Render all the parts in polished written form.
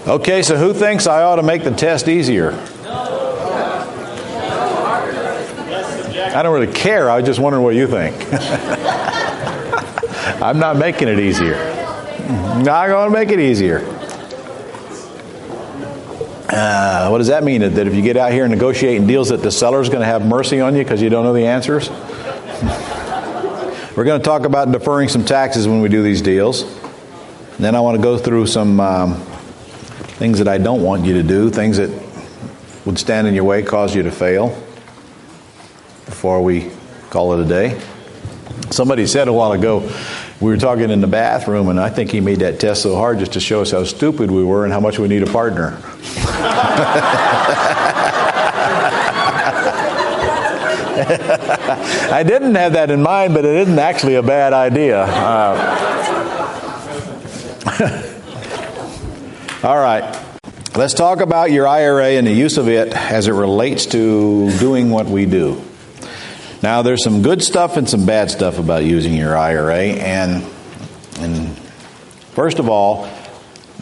Okay, so who thinks I ought to make the test easier? I don't really care. I was just wondering what you think. I'm not making it easier. Not going to make it easier. What does that mean? That if you get out here and negotiating deals that the seller's going to have mercy on you because you don't know the answers? We're going to talk about deferring some taxes when we do these deals. And then I want to go through some things that I don't want you to do, things that would stand in your way, cause you to fail, before we call it a day. Somebody said a while ago, we were talking in the bathroom, and I think he made that test so hard just to show us how stupid we were and how much we need a partner. I didn't have that in mind, but it isn't actually a bad idea. All right. Let's talk about your IRA and the use of it as it relates to doing what we do. Now, there's some good stuff and some bad stuff about using your IRA. And first of all,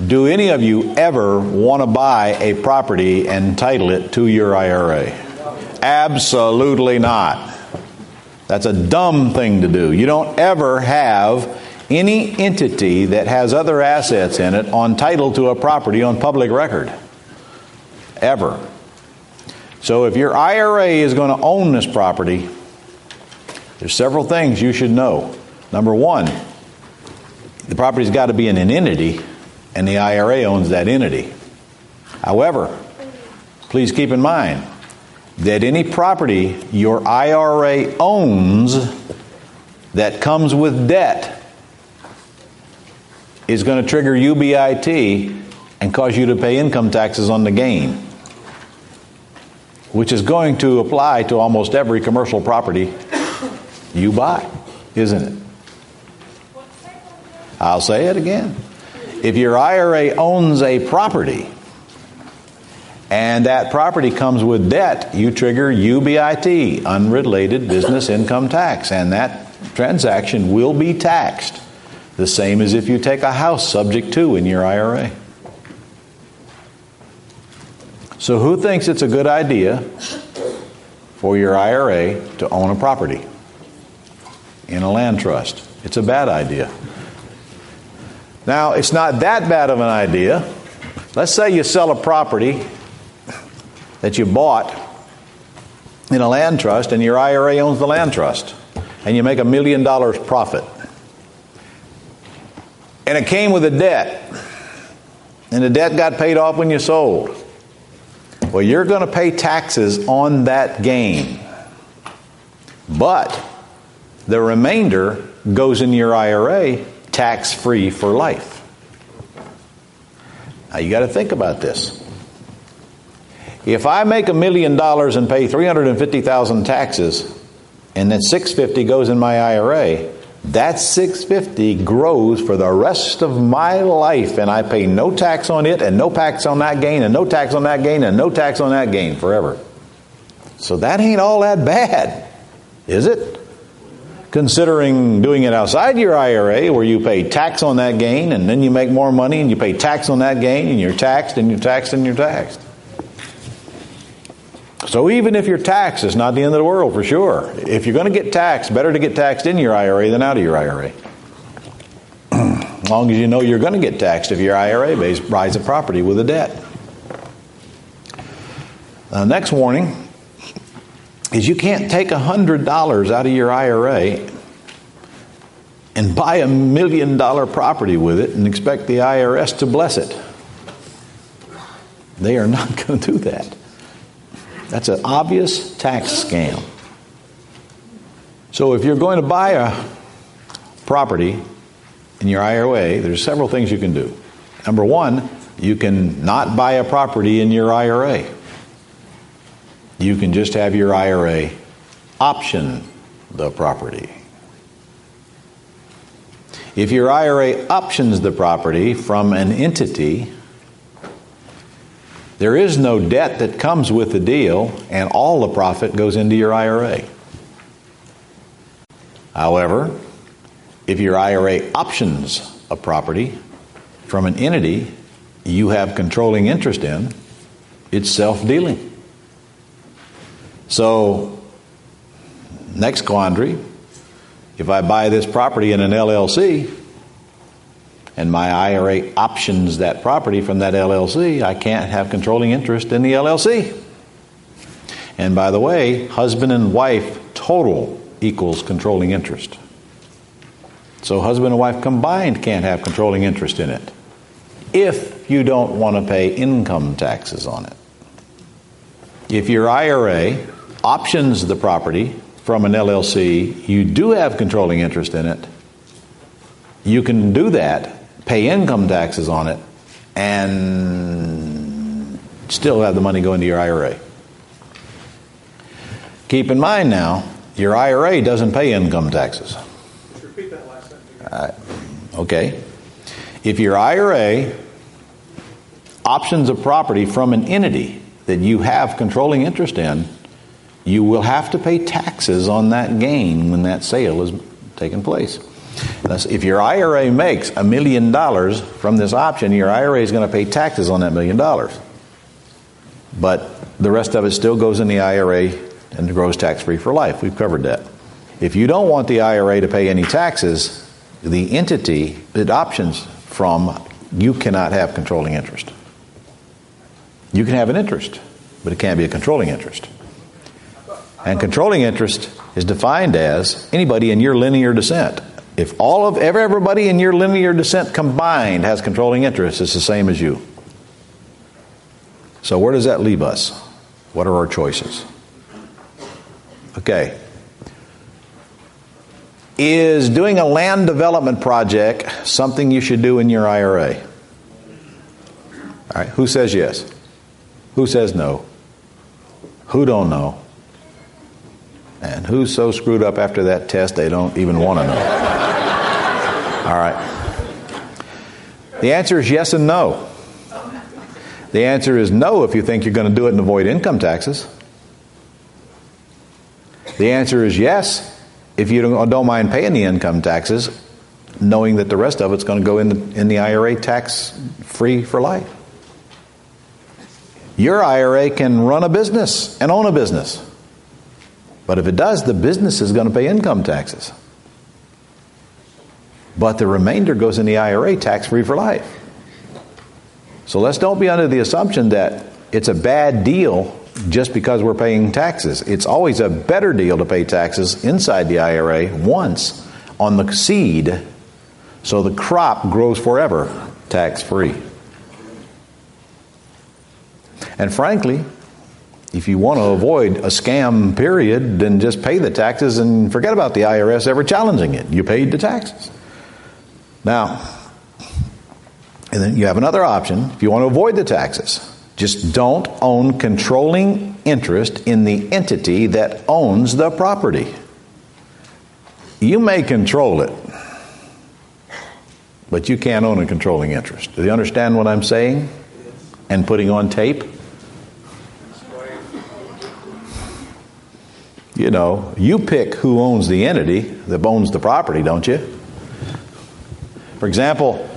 do any of you ever want to buy a property and title it to your IRA? Absolutely not. That's a dumb thing to do. You don't ever have any entity that has other assets in it on title to a property on public record. Ever. So if your IRA is going to own this property, there's several things you should know. Number one, the property's got to be in an entity, and the IRA owns that entity. However, please keep in mind that any property your IRA owns that comes with debt is going to trigger UBIT and cause you to pay income taxes on the gain, which is going to apply to almost every commercial property you buy, isn't it? I'll say it again. If your IRA owns a property and that property comes with debt, you trigger UBIT, unrelated business income tax, and that transaction will be taxed. The same as if you take a house subject to in your IRA. So who thinks it's a good idea for your IRA to own a property in a land trust? It's a bad idea. Now, it's not that bad of an idea. Let's say you sell a property that you bought in a land trust and your IRA owns the land trust and you make $1 million profit. And it came with a debt. And the debt got paid off when you sold. Well, you're going to pay taxes on that gain. But the remainder goes in your IRA tax-free for life. Now, you got to think about this. If I make $1 million and pay $350,000 taxes, and then $650,000 goes in my IRA, that $650,000 grows for the rest of my life, and I pay no tax on it, and no tax on that gain, and no tax on that gain, and no tax on that gain forever. So that ain't all that bad, is it? Considering doing it outside your IRA, where you pay tax on that gain, and then you make more money, and you pay tax on that gain, and you're taxed, and you're taxed, and you're taxed. So even if you're taxed, it's not the end of the world for sure. If you're going to get taxed, better to get taxed in your IRA than out of your IRA. As long as you know you're going to get taxed if your IRA buys a property with a debt. Next warning is you can't take $100 out of your IRA and buy $1 million property with it and expect the IRS to bless it. They are not going to do that. That's an obvious tax scam. So if you're going to buy a property in your IRA, there's several things you can do. Number one, you can not buy a property in your IRA. You can just have your IRA option the property. If your IRA options the property from an entity, there is no debt that comes with the deal, and all the profit goes into your IRA. However, if your IRA options a property from an entity, you have controlling interest in, it's self-dealing. So, next quandary, if I buy this property in an LLC and my IRA options that property from that LLC, I can't have controlling interest in the LLC. And by the way, husband and wife total equals controlling interest. So husband and wife combined can't have controlling interest in it if you don't want to pay income taxes on it. If your IRA options the property from an LLC, you do have controlling interest in it. You can do that, pay income taxes on it, and still have the money go into your IRA. Keep in mind now, your IRA doesn't pay income taxes. Just repeat that last sentence. Okay. If your IRA options a property from an entity that you have controlling interest in, you will have to pay taxes on that gain when that sale is taking place. Thus, if your IRA makes $1 million from this option, your IRA is going to pay taxes on that $1 million. But the rest of it still goes in the IRA and grows tax-free for life. We've covered that. If you don't want the IRA to pay any taxes, the entity it options from, you cannot have controlling interest. You can have an interest, but it can't be a controlling interest. And controlling interest is defined as anybody in your linear descent. If everybody in your linear descent combined has controlling interest, it's the same as you. So where does that leave us? What are our choices? Okay. Is doing a land development project something you should do in your IRA? All right. Who says yes? Who says no? Who don't know? And who's so screwed up after that test they don't even want to know? All right. The answer is yes and no. The answer is no if you think you're going to do it and avoid income taxes. The answer is yes if you don't mind paying the income taxes, knowing that the rest of it's going to go in the IRA tax-free for life. Your IRA can run a business and own a business. But if it does, the business is going to pay income taxes. But the remainder goes in the IRA tax-free for life. So let's don't be under the assumption that it's a bad deal just because we're paying taxes. It's always a better deal to pay taxes inside the IRA once on the seed so the crop grows forever tax-free. And frankly, if you want to avoid a scam period, then just pay the taxes and forget about the IRS ever challenging it. You paid the taxes. Now, and then you have another option if you want to avoid the taxes. Just don't own controlling interest in the entity that owns the property. You may control it, but you can't own a controlling interest. Do you understand what I'm saying and putting on tape? You know, you pick who owns the entity that owns the property, don't you? For example,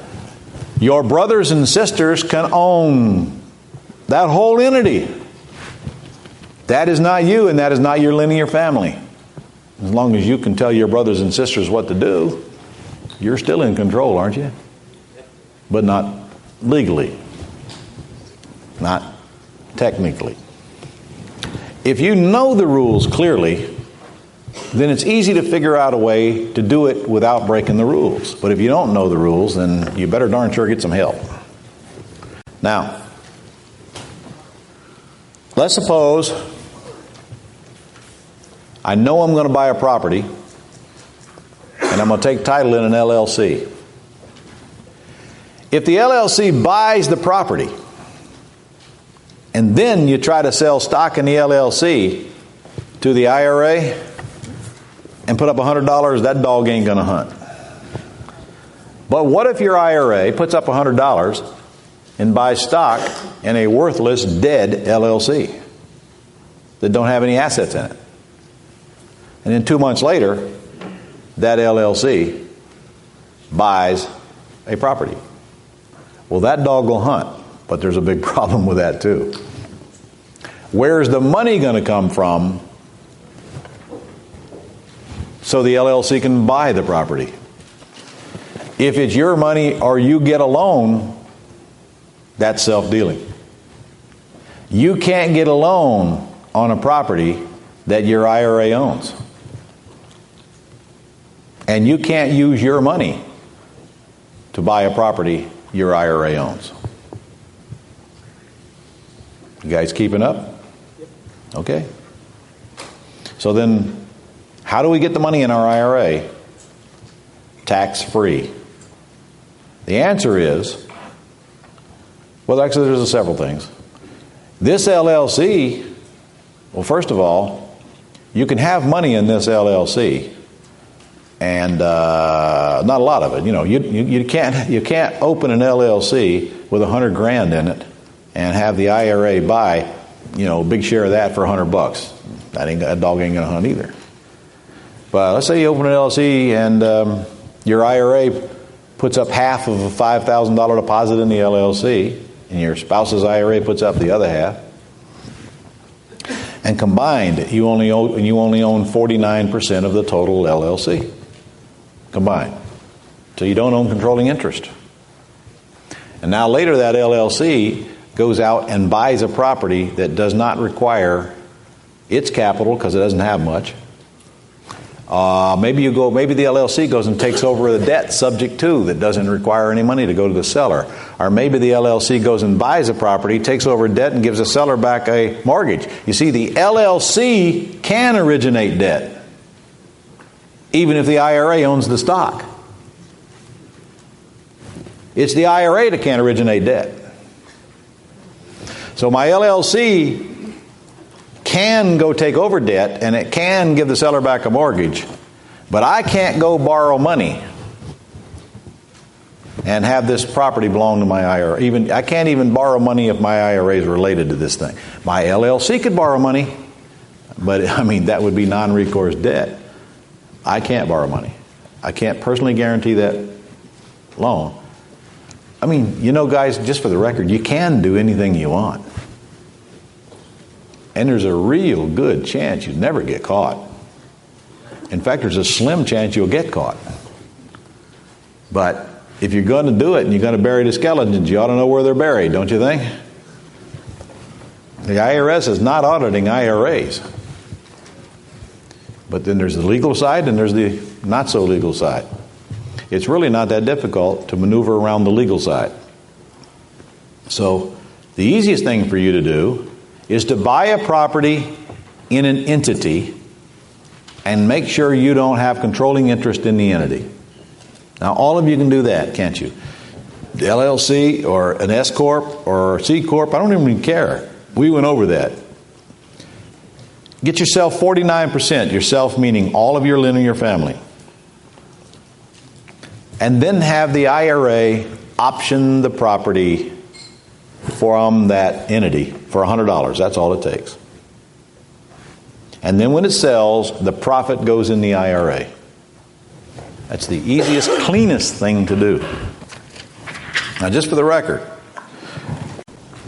your brothers and sisters can own that whole entity. That is not you, and that is not your linear family. As long as you can tell your brothers and sisters what to do, you're still in control, aren't you? But not legally. Not technically. If you know the rules clearly, then it's easy to figure out a way to do it without breaking the rules. But if you don't know the rules, then you better darn sure get some help. Now, let's suppose I know I'm going to buy a property and I'm going to take title in an LLC. If the LLC buys the property and then you try to sell stock in the LLC to the IRA and put up $100, that dog ain't going to hunt. But what if your IRA puts up $100 and buys stock in a worthless, dead LLC that don't have any assets in it? And then 2 months later, that LLC buys a property. Well, that dog will hunt, but there's a big problem with that too. Where's the money going to come from so the LLC can buy the property? If it's your money or you get a loan, that's self-dealing. You can't get a loan on a property that your IRA owns. And you can't use your money to buy a property your IRA owns. You guys keeping up? Okay. So then, how do we get the money in our IRA tax-free? The answer is, well, actually there's several things. This LLC, well, first of all, you can have money in this LLC, and not a lot of it. You know, you can't open an LLC with $100,000 in it and have the IRA buy, you know, a big share of that for $100. That dog ain't gonna hunt either. But let's say you open an LLC and your IRA puts up half of a $5,000 deposit in the LLC, and your spouse's IRA puts up the other half. And combined, you only own 49% of the total LLC. Combined. So you don't own controlling interest. And now later that LLC goes out and buys a property that does not require its capital because it doesn't have much. Maybe the LLC goes and takes over the debt subject to that doesn't require any money to go to the seller. Or maybe the LLC goes and buys a property, takes over debt, and gives the seller back a mortgage. You see, the LLC can originate debt, even if the IRA owns the stock. It's the IRA that can't originate debt. So my LLC can go take over debt, and it can give the seller back a mortgage, but I can't go borrow money and have this property belong to my IRA. I can't even borrow money if my IRA is related to this thing. My LLC could borrow money, but I mean that would be non-recourse debt. I can't borrow money. I can't personally guarantee that loan. I mean, you know, guys, just for the record, you can do anything you want. And there's a real good chance you'd never get caught. In fact, there's a slim chance you'll get caught. But if you're going to do it and you're going to bury the skeletons, you ought to know where they're buried, don't you think? The IRS is not auditing IRAs. But then there's the legal side and there's the not so legal side. It's really not that difficult to maneuver around the legal side. So the easiest thing for you to do is to buy a property in an entity and make sure you don't have controlling interest in the entity. Now, all of you can do that, can't you? The LLC or an S Corp or C Corp, I don't even care. We went over that. Get yourself 49%, yourself meaning all of your linear family. And then have the IRA option the property from that entity for $100. That's all it takes. And then when it sells, the profit goes in the IRA. That's the easiest, cleanest thing to do. Now, just for the record,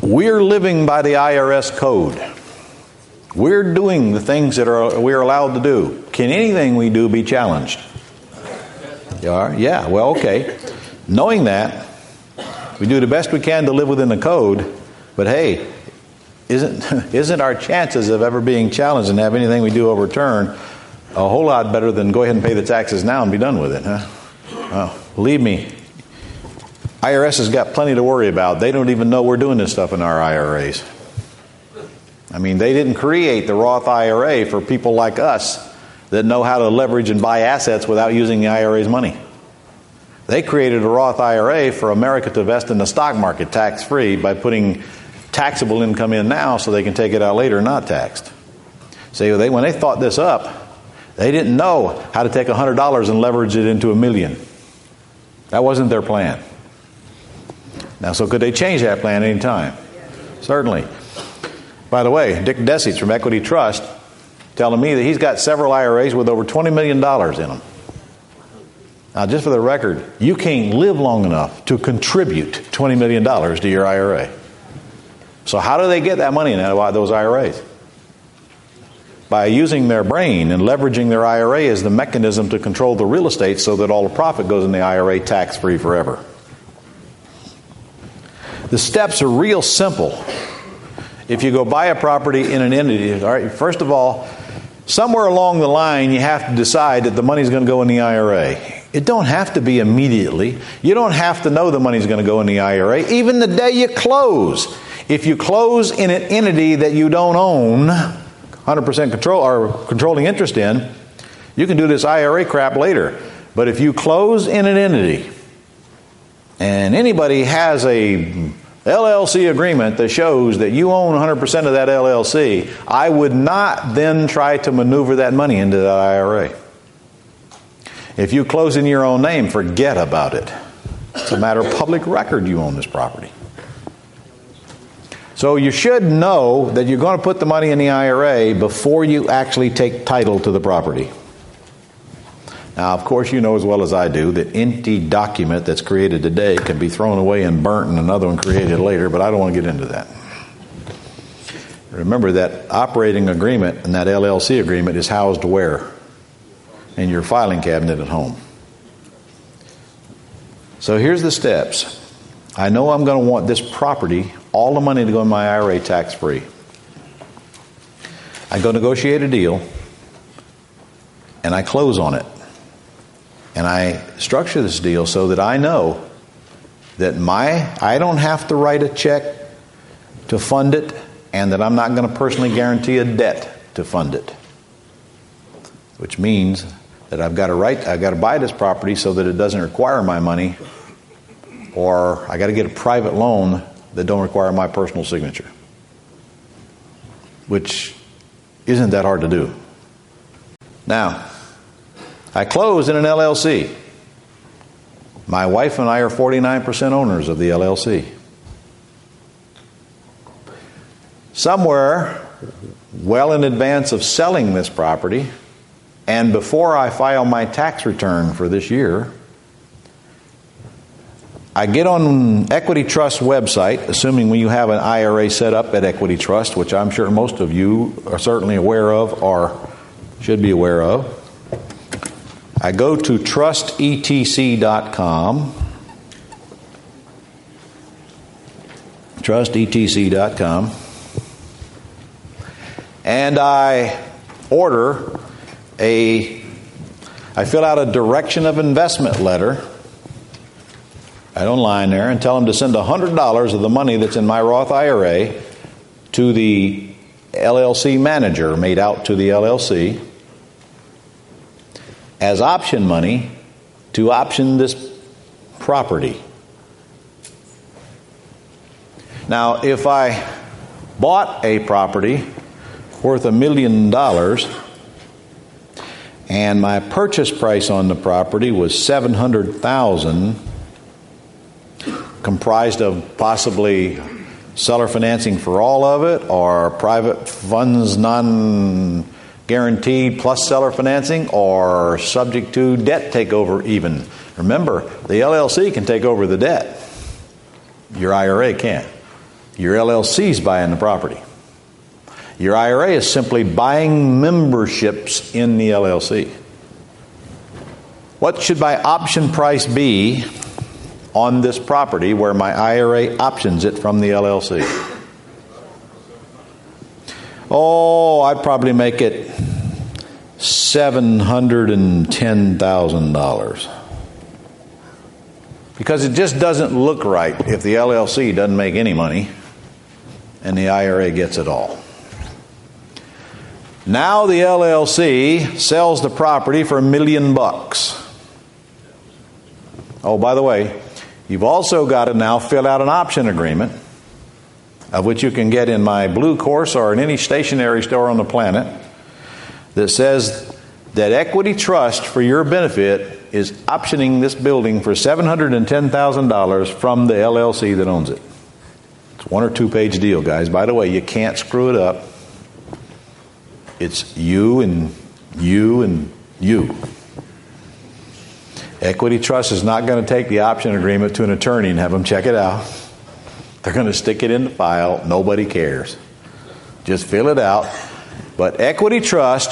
we're living by the IRS code. We're doing the things that we're allowed to do. Can anything we do be challenged? You are? Yeah, well, okay. Knowing that, we do the best we can to live within the code, but hey, isn't our chances of ever being challenged and have anything we do overturned a whole lot better than go ahead and pay the taxes now and be done with it, huh? Oh, believe me, IRS has got plenty to worry about. They don't even know we're doing this stuff in our IRAs. I mean, they didn't create the Roth IRA for people like us that know how to leverage and buy assets without using the IRA's money. They created a Roth IRA for America to invest in the stock market tax-free by putting taxable income in now so they can take it out later not taxed. See, when they thought this up, they didn't know how to take $100 and leverage it into $1 million. That wasn't their plan. Now, so could they change that plan any time? Certainly. By the way, Dick Desies from Equity Trust telling me that he's got several IRAs with over $20 million in them. Now, just for the record, you can't live long enough to contribute $20 million to your IRA. So how do they get that money in those IRAs? By using their brain and leveraging their IRA as the mechanism to control the real estate so that all the profit goes in the IRA tax-free forever. The steps are real simple. If you go buy a property in an entity, all right, first of all, somewhere along the line you have to decide that the money's going to go in the IRA. It don't have to be immediately. You don't have to know the money's going to go in the IRA even the day you close. If you close in an entity that you don't own 100% control or controlling interest in, you can do this IRA crap later. But if you close in an entity and anybody has a LLC agreement that shows that you own 100% of that LLC, I would not then try to maneuver that money into that IRA. If you close in your own name, forget about it. It's a matter of public record you own this property. So you should know that you're going to put the money in the IRA before you actually take title to the property. Now, of course, you know as well as I do that any document that's created today can be thrown away and burnt and another one created later, but I don't want to get into that. Remember that operating agreement and that LLC agreement is housed where? In your filing cabinet at home. So here's the steps. I know I'm going to want this property, all the money to go in my IRA tax-free. I go negotiate a deal and I close on it. And I structure this deal so that I know that I don't have to write a check to fund it, and that I'm not going to personally guarantee a debt to fund it. Which means that I've got to buy this property so that it doesn't require my money, or I got to get a private loan that don't require my personal signature. Which isn't that hard to do. Now, I close in an LLC. My wife and I are 49% owners of the LLC. Somewhere well in advance of selling this property, and before I file my tax return for this year, I get on Equity Trust website, assuming when you have an IRA set up at Equity Trust, which I'm sure most of you are certainly aware of or should be aware of. I go to trustetc.com. Trustetc.com. And I fill out a direction of investment letter right online there and tell them to send $100 of the money that's in my Roth IRA to the LLC manager made out to the LLC as option money to option this property. Now, if I bought a property worth $1 million and my purchase price on the property was $700,000, comprised of possibly seller financing for all of it or private funds non-guaranteed plus seller financing or subject to debt takeover even. Remember, the LLC can take over the debt. Your IRA can't. Your LLC's buying the property. Your IRA is simply buying memberships in the LLC. What should my option price be on this property where my IRA options it from the LLC? Oh, I'd probably make it $710,000. Because it just doesn't look right if the LLC doesn't make any money and the IRA gets it all. Now the LLC sells the property for $1 million. Oh, by the way, you've also got to now fill out an option agreement, of which you can get in my Blue Course or in any stationery store on the planet, that says that Equity Trust, for your benefit, is optioning this building for $710,000 from the LLC that owns it. It's 1 or 2 page deal, guys. By the way, you can't screw it up. It's you and you and you. Equity Trust is not going to take the option agreement to an attorney and have them check it out. They're going to stick it in the file. Nobody cares. Just fill it out. But Equity Trust,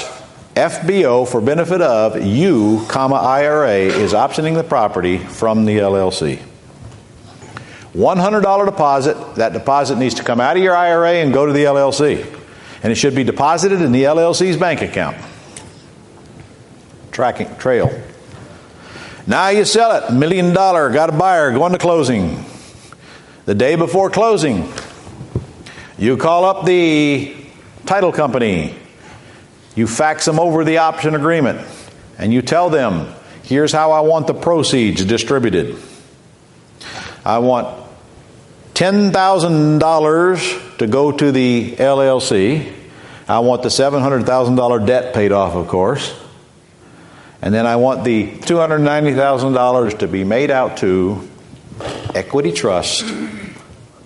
FBO, for benefit of you, IRA, is optioning the property from the LLC. $100 deposit. That deposit needs to come out of your IRA and go to the LLC. And it should be deposited in the LLC's bank account. Tracking trail. Now you sell it. $1 million. Got a buyer. Going to closing. The day before closing, you call up the title company. You fax them over the option agreement. And you tell them, here's how I want the proceeds distributed. I want $10,000 to go to the LLC. I want the $700,000 debt paid off, of course. And then I want the $290,000 to be made out to Equity Trust,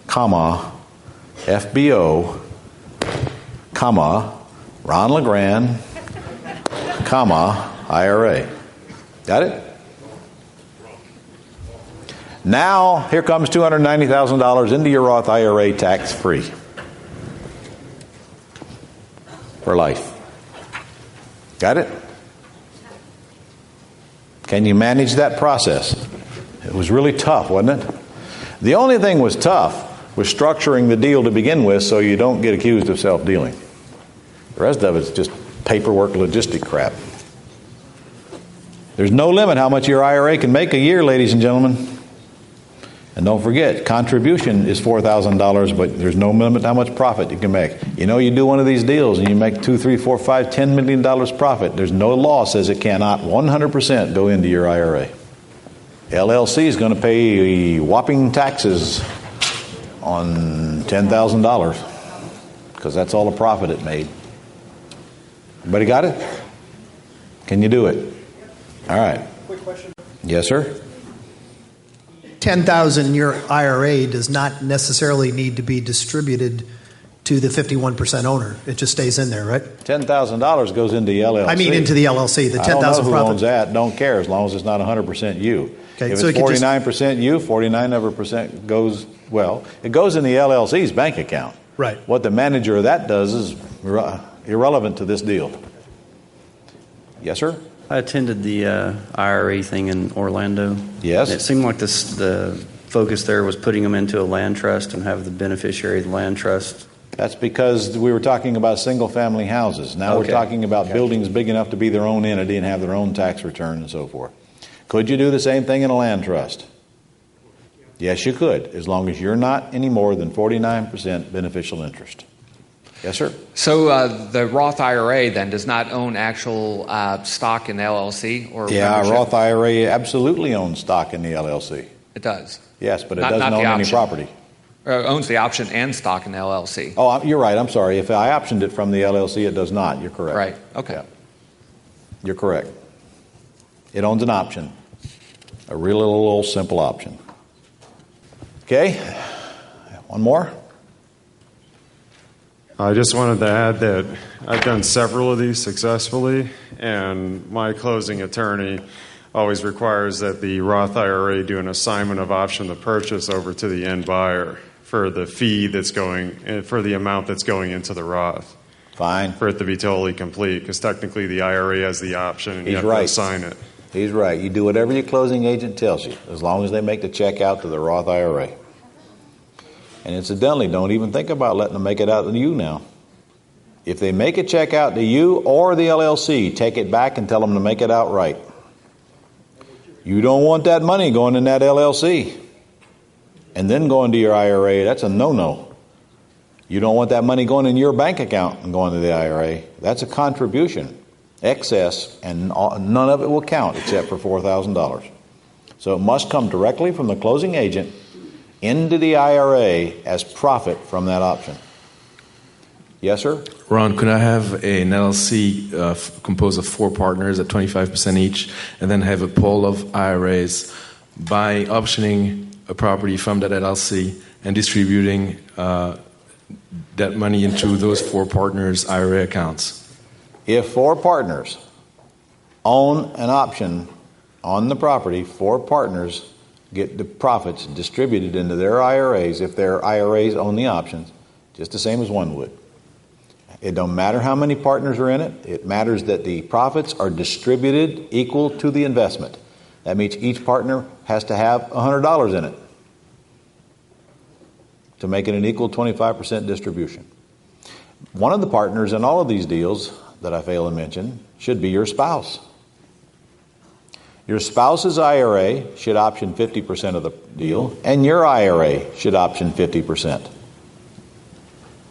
FBO, Ron LeGrand, IRA. Got it? Now, here comes $290,000 into your Roth IRA tax-free for life. Got it? Can you manage that process? It was really tough, wasn't it? The only thing was tough was structuring the deal to begin with so you don't get accused of self-dealing. The rest of it's just paperwork, logistic crap. There's no limit how much your IRA can make a year, ladies and gentlemen. And don't forget, contribution is $4,000, but there's no limit how much profit you can make. You know, you do one of these deals and you make $2, $3, $4, $5, $10 million profit. There's no law says it cannot 100% go into your IRA. LLC is going to pay whopping taxes on $10,000 because that's all the profit it made. Everybody got it? Can you do it? All right. Quick question. Yes, sir. $10,000 in your IRA does not necessarily need to be distributed to the 51% owner. It just stays in there, right? $10,000 goes into the LLC. I mean into the LLC, the $10,000 I don't know who profit. owns that. Don't care as long as it's not 100% you. Okay, if so it's it could just- 49% you, 49% goes, well, it goes in the LLC's bank account. Right. What the manager of that does is irrelevant to this deal. Yes, sir? I attended the IRA thing in Orlando. Yes. And it seemed like the focus there was putting them into a land trust and have the beneficiary of the land trust. That's because we were talking about single-family houses. Now we're talking about buildings big enough to be their own entity and have their own tax return and so forth. Could you do the same thing in a land trust? Yes, you could, as long as you're not any more than 49% beneficial interest. Yes, sir? So the Roth IRA then does not own actual stock in the LLC? Or yeah, membership? Roth IRA absolutely owns stock in the LLC. It does? Yes, but it Not doesn't the own any option. property. Owns the option and stock in the LLC? Oh, you're right. I'm sorry. If I optioned it from the LLC, it does not. You're correct. Right. Okay. Yeah. You're correct. It owns an option. A real little simple option. Okay? One more? I just wanted to add that I've done several of these successfully, and my closing attorney always requires that the Roth IRA do an assignment of option to purchase over to the end buyer for the fee that's going, for the amount that's going into the Roth. Fine. For it to be totally complete, because technically the IRA has the option and you He's have right. to assign it. He's right. You do whatever your closing agent tells you, as long as they make the check out to the Roth IRA. And incidentally, don't even think about letting them make it out to you now. If they make a check out to you or the LLC, take it back and tell them to make it out right. You don't want that money going in that LLC and then going to your IRA. That's a no-no. You don't want that money going in your bank account and going to the IRA. That's a contribution, excess, and none of it will count except for $4,000. So it must come directly from the closing agent into the IRA as profit from that option. Yes, sir? Ron, could I have an LLC composed of 4 partners at 25% each, and then have a pool of IRAs by optioning a property from that LLC and distributing that money into those 4 partners' IRA accounts? If 4 partners own an option on the property, 4 partners get the profits distributed into their IRAs if their IRAs own the options, just the same as one would. It don't matter how many partners are in it. It matters that the profits are distributed equal to the investment. That means each partner has to have $100 in it to make it an equal 25% distribution. One of the partners in all of these deals that I fail to mention should be your spouse. Your spouse's IRA should option 50% of the deal, and your IRA should option 50%.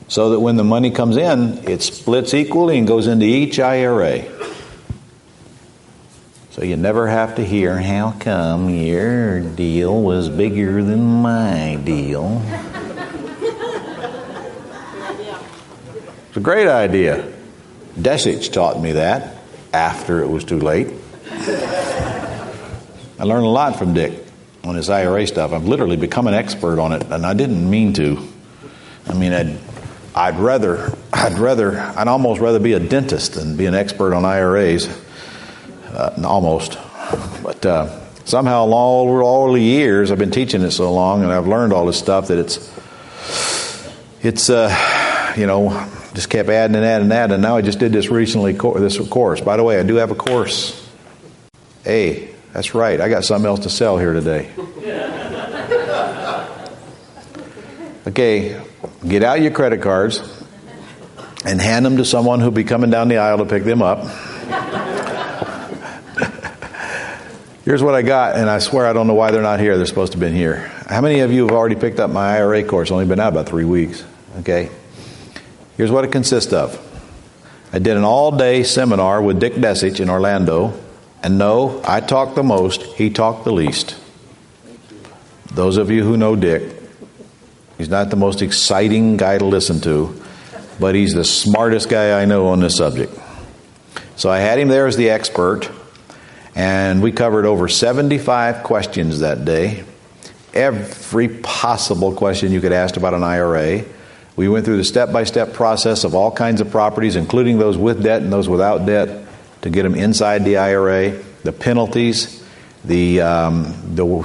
So that when the money comes in, it splits equally and goes into each IRA. So you never have to hear, how come your deal was bigger than my deal? It's a great idea. Desich taught me that after it was too late. I learned a lot from Dick on his IRA stuff. I've literally become an expert on it, and I didn't mean to. I mean, I'd almost rather be a dentist than be an expert on IRAs. Almost. But somehow all the years I've been teaching it so long, and I've learned all this stuff that it's just kept adding and adding and adding. And now I just did this recently, this course. By the way, I do have a course. Hey, that's right. I got something else to sell here today. Okay, get out your credit cards and hand them to someone who'll be coming down the aisle to pick them up. Here's what I got, and I swear I don't know why they're not here. They're supposed to have been here. How many of you have already picked up my IRA course? Only been out about 3 weeks. Okay. Here's what it consists of. I did an all-day seminar with Dick Desich in Orlando, and no, I talked the most, he talked the least. Those of you who know Dick, he's not the most exciting guy to listen to, but he's the smartest guy I know on this subject. So I had him there as the expert, and we covered over 75 questions that day. Every possible question you could ask about an IRA. We went through the step-by-step process of all kinds of properties, including those with debt and those without debt, to get them inside the IRA, the penalties, the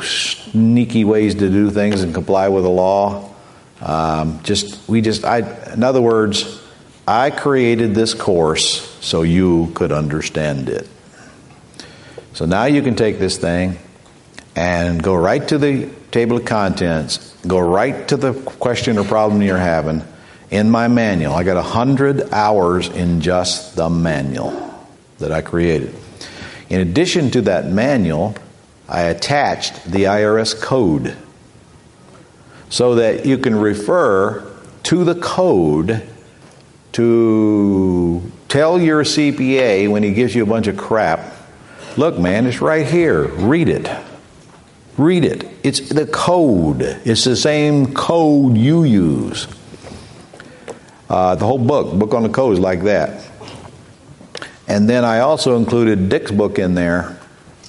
sneaky ways to do things and comply with the law. In other words, I created this course so you could understand it. So now you can take this thing and go right to the table of contents, go right to the question or problem you're having. In my manual, I got 100 hours in just the manual that I created. In addition to that manual, I attached the IRS code so that you can refer to the code to tell your CPA when he gives you a bunch of crap, look, man, it's right here. Read it. Read it. It's the code. It's the same code you use. The whole book on the code is like that. And then I also included Dick's book in there.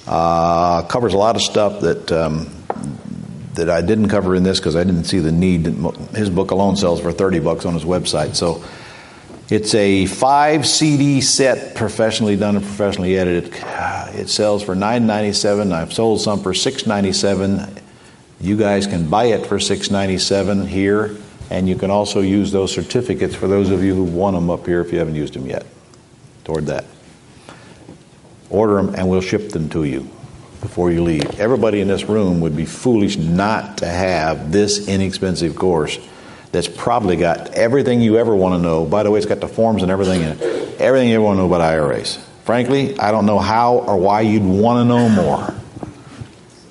Covers a lot of stuff that I didn't cover in this because I didn't see the need. His book alone sells for $30 on his website. So it's a 5 CD set, professionally done and professionally edited. It sells for $9.97. I've sold some for $6.97. You guys can buy it for $6.97 here, and you can also use those certificates for those of you who want them up here if you haven't used them yet. Toward that. Order them and we'll ship them to you before you leave. Everybody in this room would be foolish not to have this inexpensive course that's probably got everything you ever want to know. By the way, it's got the forms and everything in it. Everything you ever want to know about IRAs. Frankly, I don't know how or why you'd want to know more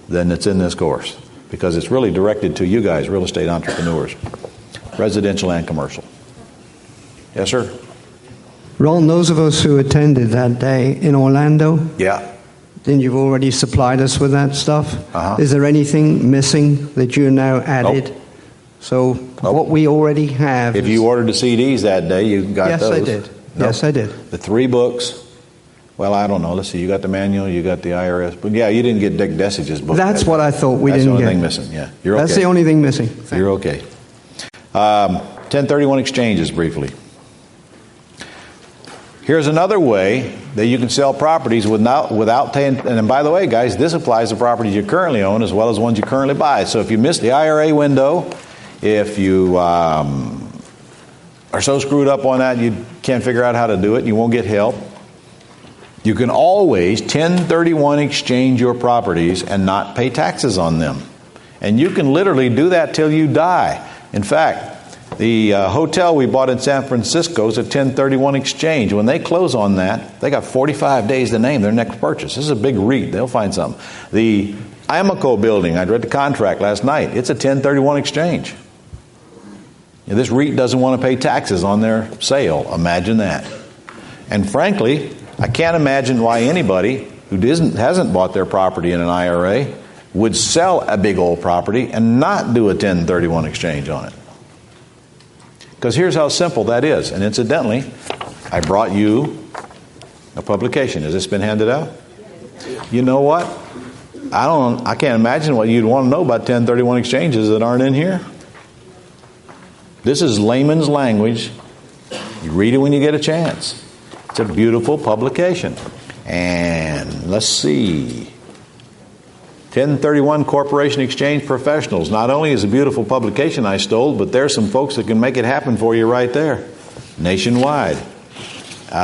than it's in this course, because it's really directed to you guys, real estate entrepreneurs, residential and commercial. Yes, sir? Ron, those of us who attended that day in Orlando, Yeah. then you've already supplied us with that stuff. Uh-huh. Is there anything missing that you now added? Nope. So what we already have. If you ordered the CDs that day, you got yes, those. I did. Nope. Yes, I did. The 3 books. Well, I don't know. Let's see. You got the manual. You got the IRS. But yeah, you didn't get Dick Desich's book. That's what I thought we didn't get. That's the only get. thing missing. Yeah, you're okay. That's the only thing missing. You're okay. 1031 exchanges briefly. Here's another way that you can sell properties without paying. And by the way, guys, this applies to properties you currently own as well as ones you currently buy. So if you miss the IRA window, if you are so screwed up on that you can't figure out how to do it, you won't get help, you can always 1031 exchange your properties and not pay taxes on them. And you can literally do that till you die. In fact, the hotel we bought in San Francisco is a 1031 exchange. When they close on that, they got 45 days to name their next purchase. This is a big REIT. They'll find something. The Amoco building, I read the contract last night. It's a 1031 exchange. And this REIT doesn't want to pay taxes on their sale. Imagine that. And frankly, I can't imagine why anybody who hasn't bought their property in an IRA would sell a big old property and not do a 1031 exchange on it. Because here's how simple that is. And incidentally, I brought you a publication. Has this been handed out? You know what? I can't imagine what you'd want to know about 1031 exchanges that aren't in here. This is layman's language. You read it when you get a chance. It's a beautiful publication. And let's see. 1031 Corporation Exchange Professionals. Not only is a beautiful publication I stole, but there's some folks that can make it happen for you right there. Nationwide.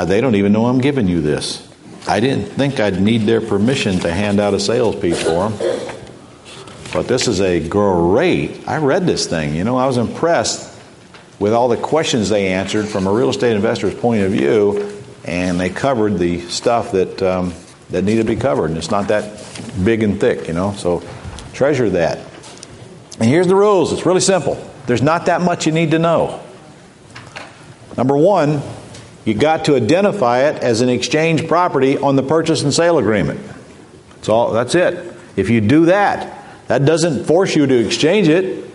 They don't even know I'm giving you this. I didn't think I'd need their permission to hand out a sales pitch for them. But this is a great, I read this thing. You know, I was impressed with all the questions they answered from a real estate investor's point of view, and they covered the stuff that needed to be covered. And it's not that big and thick, you know, so treasure that. And here's the rules. It's really simple. There's not that much you need to know. Number one, you got to identify it as an exchange property on the purchase and sale agreement. That's it. If you do that, that doesn't force you to exchange it.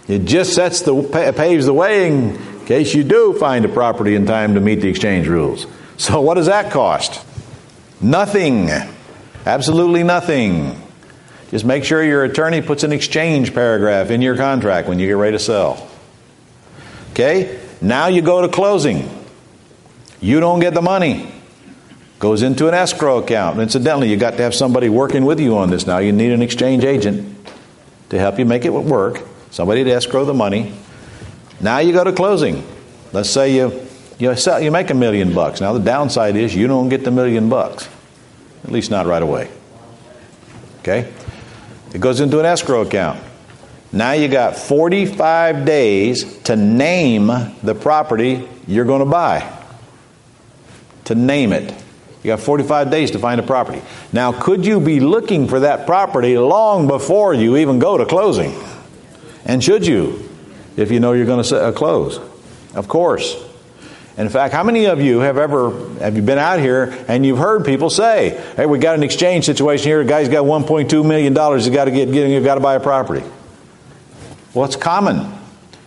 It just paves the way in case you do find a property in time to meet the exchange rules. So what does that cost? Nothing. Absolutely nothing. Just make sure your attorney puts an exchange paragraph in your contract when you get ready to sell. Okay? Now you go to closing. You don't get the money. Goes into an escrow account. And incidentally, you got to have somebody working with you on this now. You need an exchange agent to help you make it work. Somebody to escrow the money. Now you go to closing. Let's say you make $1 million. Now the downside is you don't get the $1 million. At least not right away. Okay? It goes into an escrow account. Now you got 45 days to name the property you're going to buy. To name it. You got 45 days to find a property. Now, could you be looking for that property long before you even go to closing? And should you, if you know you're going to close? Of course. In fact, how many of you have you been out here and you've heard people say, "Hey, we got an exchange situation here. A guy's got $1.2 million. You've got to buy a property." Well, it's common.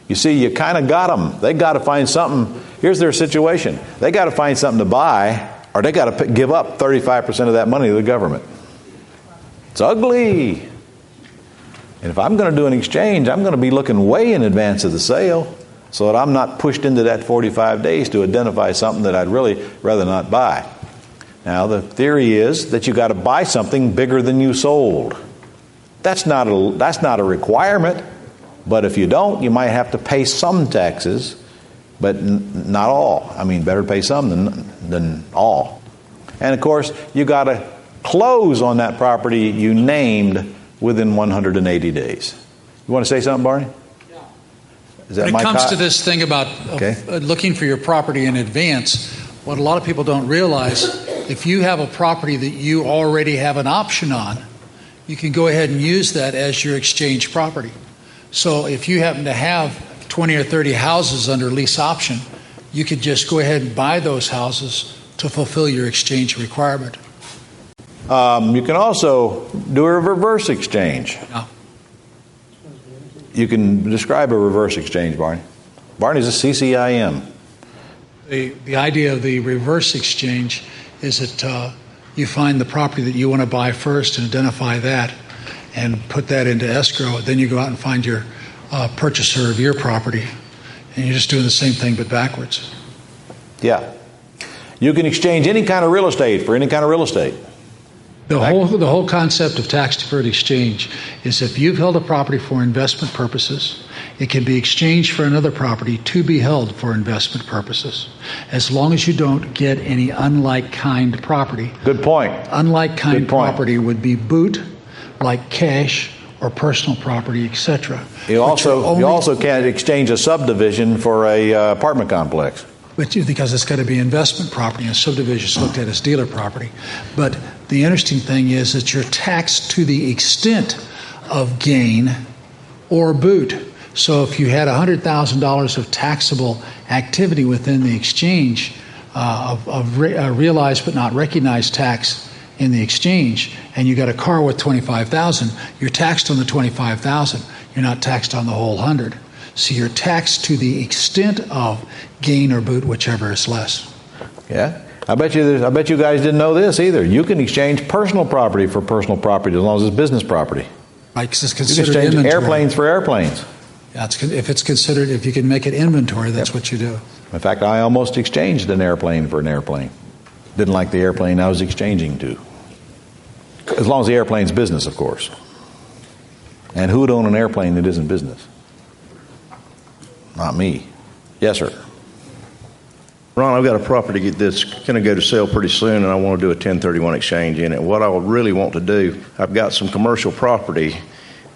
You see, you kind of got them. They got to find something. Here's their situation. They got to find something to buy, or they got to give up 35% of that money to the government. It's ugly. And if I'm going to do an exchange, I'm going to be looking way in advance of the sale so that I'm not pushed into that 45 days to identify something that I'd really rather not buy. Now, the theory is that you got to buy something bigger than you sold. That's not a requirement, but if you don't, you might have to pay some taxes, but not all. I mean, better pay some than all. And of course, you got to close on that property you named within 180 days. You want to say something, Barney? Yeah. Is that when it my comes to this thing about looking for your property in advance, what a lot of people don't realize, if you have a property that you already have an option on, you can go ahead and use that as your exchange property. So if you happen to have 20 or 30 houses under lease option, you could just go ahead and buy those houses to fulfill your exchange requirement. You can also do a reverse exchange. Yeah. You can describe a reverse exchange, Barney. Barney's a CCIM. The idea of the reverse exchange is that you find the property that you want to buy first and identify that and put that into escrow. Then you go out and find your purchaser of your property. And you're just doing the same thing but backwards. Yeah. You can exchange any kind of real estate for any kind of real estate. The whole concept of tax-deferred exchange is if you've held a property for investment purposes, it can be exchanged for another property to be held for investment purposes, as long as you don't get any unlike-kind property. Good point. Unlike-kind property would be boot, like cash or personal property, etc. You also can't exchange a subdivision for a apartment complex. Because it's got to be investment property, and subdivision is looked at as dealer property. But the interesting thing is that you're taxed to the extent of gain or boot. So if you had $100,000 of taxable activity within the exchange of realized but not recognized tax in the exchange, and you got a car with $25,000, you're taxed on the $25,000. You're not taxed on the whole 100. So you're taxed to the extent of gain or boot, whichever is less. Yeah, I bet you guys didn't know this either. You can exchange personal property for personal property as long as it's business property. Right, because it's You can considered exchange inventory. airplanes for airplanes. Yeah, if you can make it inventory, that's what you do. In fact, I almost exchanged an airplane for an airplane. Didn't like the airplane I was exchanging to. As long as the airplane's business, of course. And who would own an airplane that isn't business? Not me. Yes, sir. Ron, I've got a property that's going to go to sale pretty soon, and I want to do a 1031 exchange in it. What I would really want to do, I've got some commercial property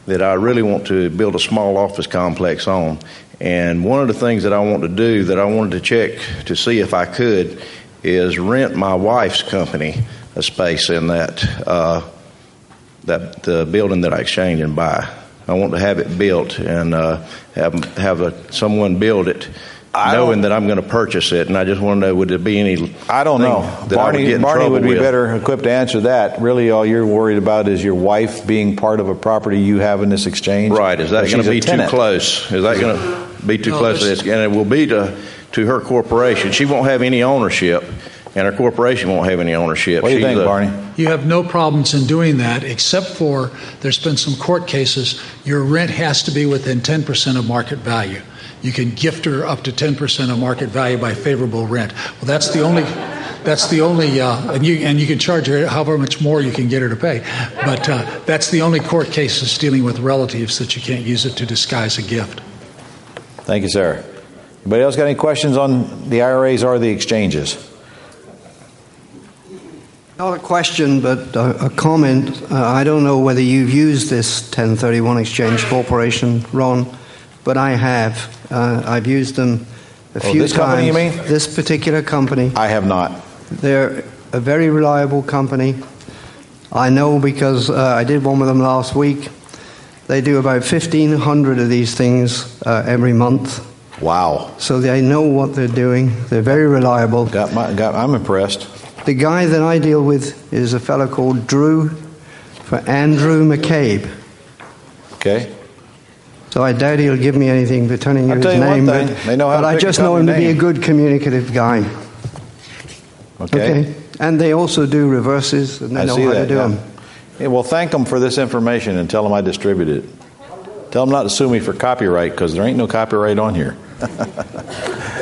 that I really want to build a small office complex on. And one of the things that I want to do that I wanted to check to see if I could is rent my wife's company a space in the building that I exchange and buy. I want to have it built and have someone build it, knowing that I'm going to purchase it. And I just want to know, would there be any? I don't know. Barney would be better equipped to answer that. Really, all you're worried about is your wife being part of a property you have in this exchange. Right. Is that going to be too close? Is that going to be too close to this? And it will be to her corporation. She won't have any ownership. And her corporation won't have any ownership. What do you think, Barney? You have no problems in doing that, except for there's been some court cases. Your rent has to be within 10% of market value. You can gift her up to 10% of market value by favorable rent. Well, that's the only, and you can charge her however much more you can get her to pay. But that's the only court cases dealing with relatives that you can't use it to disguise a gift. Thank you, sir. Anybody else got any questions on the IRAs or the exchanges? Not a question, but a comment. I don't know whether you've used this 1031 Exchange Corporation, Ron, but I have. I've used them a few times. This company, you mean? This particular company. I have not. They're a very reliable company. I know because I did one with them last week. They do about 1,500 of these things every month. Wow. So they know what they're doing. They're very reliable. I'm impressed. The guy that I deal with is a fellow called Drew, for Andrew McCabe. Okay. So I doubt he'll give me anything for telling you his tell you name, one thing. They know how but to I pick just a know him to be a name. good communicative guy. Okay. And they also do reverses, and they know how to do them. Yeah, well, thank them for this information and tell them I distributed it. Tell them not to sue me for copyright because there ain't no copyright on here.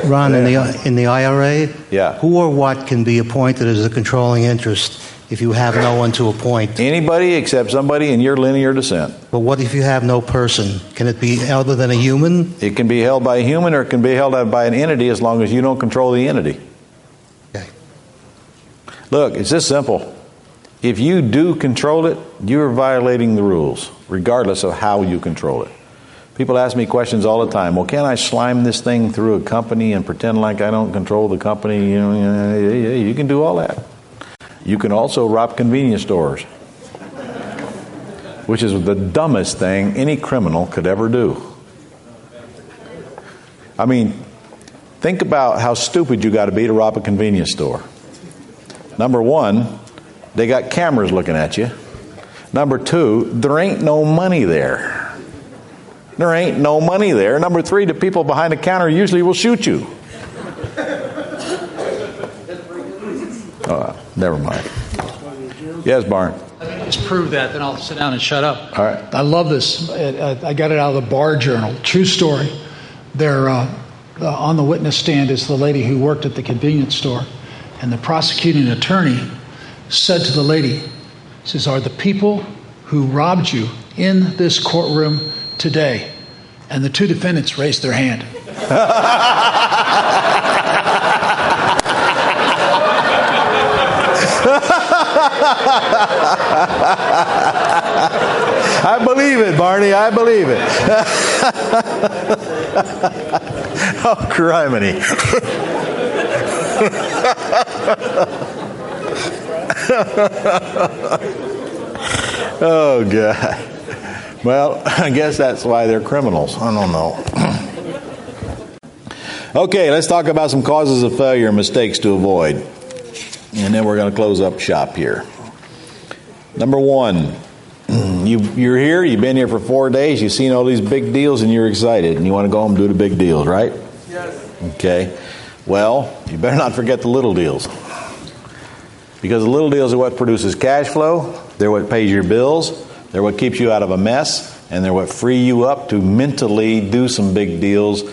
Ron, in the IRA, yeah. Who or what can be appointed as a controlling interest if you have no one to appoint? Anybody except somebody in your linear descent. But what if you have no person? Can it be other than a human? It can be held by a human or it can be held by an entity as long as you don't control the entity. Okay. Look, it's this simple. If you do control it, you're violating the rules, regardless of how you control it. People ask me questions all the time. Well, can I slime this thing through a company and pretend like I don't control the company? You can do all that. You can also rob convenience stores, which is the dumbest thing any criminal could ever do. I mean, think about how stupid you got to be to rob a convenience store. Number one, they got cameras looking at you. Number two, there ain't no money there. There ain't no money there. Number three, the people behind the counter usually will shoot you. Never mind. Yes, Barn. Just prove that, then I'll sit down and shut up. All right. I love this. I got it out of the Bar Journal. True story. They're on the witness stand is the lady who worked at the convenience store. And the prosecuting attorney said to the lady, he says, "Are the people who robbed you in this courtroom today?" And the two defendants raised their hand. I believe it, Barney. I believe it. Oh, criminy. Oh, God. Well, I guess that's why they're criminals. I don't know. Okay, let's talk about some causes of failure and mistakes to avoid. And then we're going to close up shop here. Number one, you're here, you've been here for 4 days, you've seen all these big deals, and you're excited, and you want to go home and do the big deals, right? Yes. Okay. Well, you better not forget the little deals. Because the little deals are what produces cash flow, they're what pays your bills, they're what keeps you out of a mess, and they're what free you up to mentally do some big deals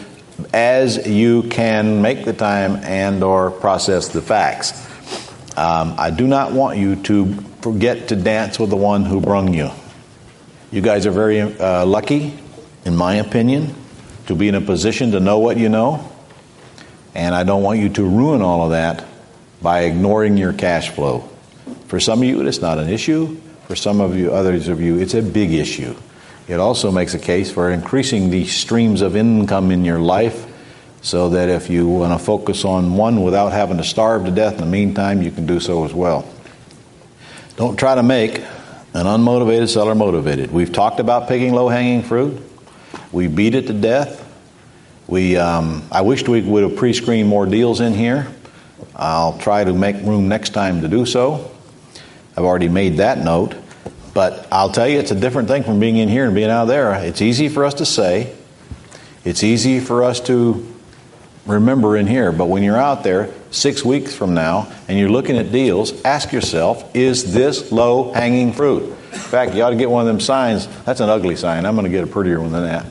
as you can make the time and or process the facts. I do not want you to forget to dance with the one who brung you. You guys are very lucky, in my opinion, to be in a position to know what you know. And I don't want you to ruin all of that by ignoring your cash flow. For some of you, it's not an issue. For some of you, others of you, it's a big issue. It also makes a case for increasing the streams of income in your life so that if you want to focus on one without having to starve to death in the meantime, you can do so as well. Don't try to make an unmotivated seller motivated. We've talked about picking low-hanging fruit. We beat it to death. I wished we would have pre-screened more deals in here. I'll try to make room next time to do so. I've already made that note. But I'll tell you, it's a different thing from being in here and being out there. It's easy for us to say. It's easy for us to remember in here. But when you're out there 6 weeks from now and you're looking at deals, ask yourself, is this low-hanging fruit? In fact, you ought to get one of them signs. That's an ugly sign. I'm going to get a prettier one than that.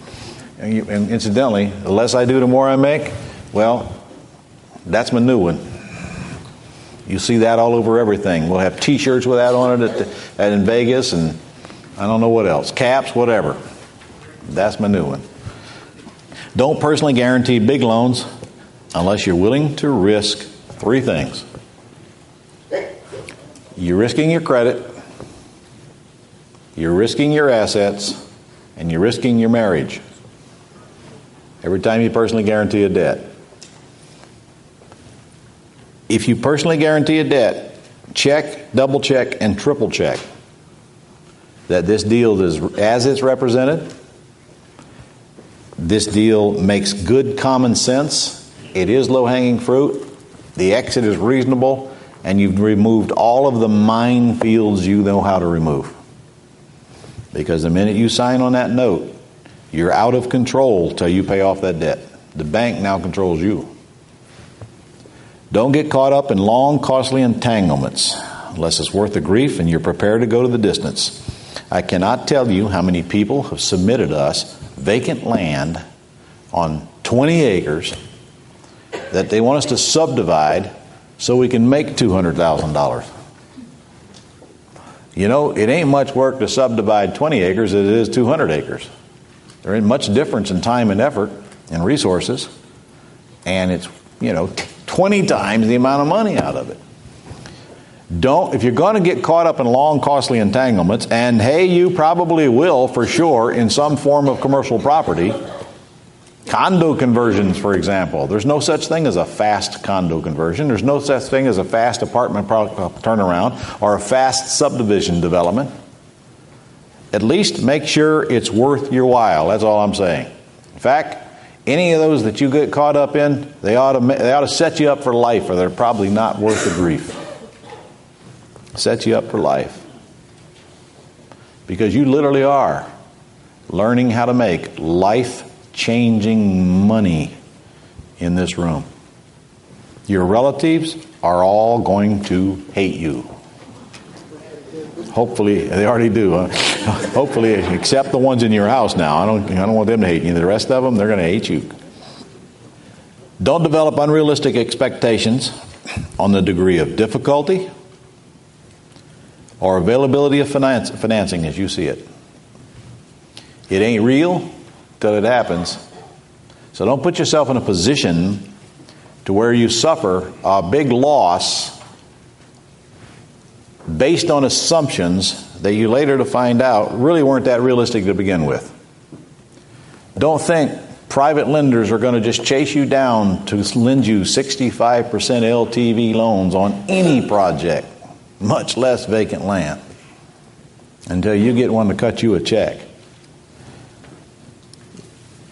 And incidentally, the less I do, the more I make. Well, that's my new one. You see that all over everything. We'll have T-shirts with that on it in Vegas, and I don't know what else. Caps, whatever. That's my new one. Don't personally guarantee big loans unless you're willing to risk 3 things. You're risking your credit, you're risking your assets, and you're risking your marriage. Every time you personally guarantee a debt. If you personally guarantee a debt, check, double check, and triple check that this deal is as it's represented. This deal makes good common sense. It is low-hanging fruit. The exit is reasonable, and you've removed all of the minefields you know how to remove. Because the minute you sign on that note, you're out of control till you pay off that debt. The bank now controls you. Don't get caught up in long, costly entanglements unless it's worth the grief and you're prepared to go to the distance. I cannot tell you how many people have submitted us vacant land on 20 acres that they want us to subdivide so we can make $200,000. You know, it ain't much work to subdivide 20 acres as it is 200 acres. There ain't much difference in time and effort and resources, and it's, 20 times the amount of money out of it. If you're going to get caught up in long, costly entanglements, and hey, you probably will for sure in some form of commercial property, condo conversions, for example. There's no such thing as a fast condo conversion. There's no such thing as a fast apartment turnaround or a fast subdivision development. At least make sure it's worth your while. That's all I'm saying. In fact, any of those that you get caught up in, they ought to set you up for life, or they're probably not worth the grief. Set you up for life. Because you literally are learning how to make life-changing money in this room. Your relatives are all going to hate you. Hopefully, they already do. Hopefully, except the ones in your house now. I don't want them to hate you. The rest of them, they're going to hate you. Don't develop unrealistic expectations. on the degree of difficulty or availability of financing as you see it. It ain't real till it happens. So don't put yourself in a position to where you suffer a big loss based on assumptions that you later to find out really weren't that realistic to begin with. Don't think private lenders are going to just chase you down to lend you 65% LTV loans on any project, much less vacant land, until you get one to cut you a check.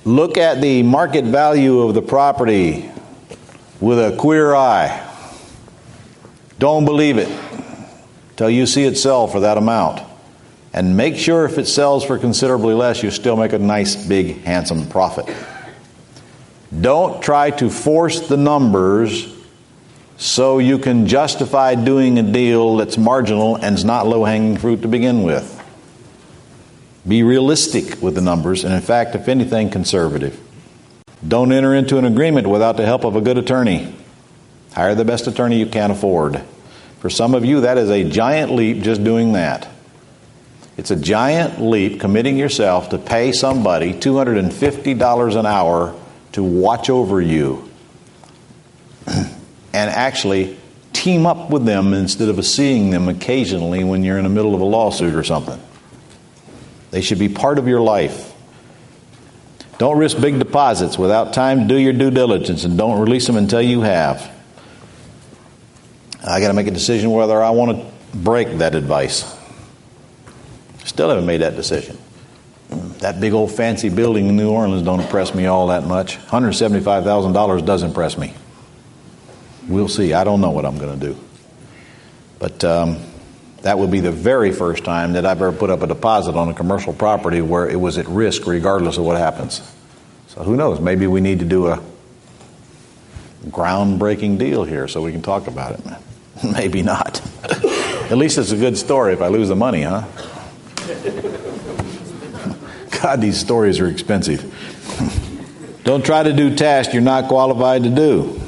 Look at the market value of the property with a queer eye. Don't believe it till you see it sell for that amount. And make sure if it sells for considerably less, you still make a nice, big, handsome profit. Don't try to force the numbers so you can justify doing a deal that's marginal and is not low-hanging fruit to begin with. Be realistic with the numbers, and in fact, if anything, conservative. Don't enter into an agreement without the help of a good attorney. Hire the best attorney you can afford. For some of you, that is a giant leap just doing that. It's a giant leap committing yourself to pay somebody $250 an hour to watch over you and actually team up with them instead of seeing them occasionally when you're in the middle of a lawsuit or something. They should be part of your life. Don't risk big deposits without time to do your due diligence, and don't release them until you have. I got to make a decision whether I want to break that advice. Still haven't made that decision. That big old fancy building in New Orleans don't impress me all that much. $175,000 does impress me. We'll see. I don't know what I'm going to do. But that would be the very first time that I've ever put up a deposit on a commercial property where it was at risk regardless of what happens. So who knows? Maybe we need to do a groundbreaking deal here so we can talk about it. Maybe not. At least it's a good story if I lose the money, huh? God, these stories are expensive. Don't try to do tasks you're not qualified to do.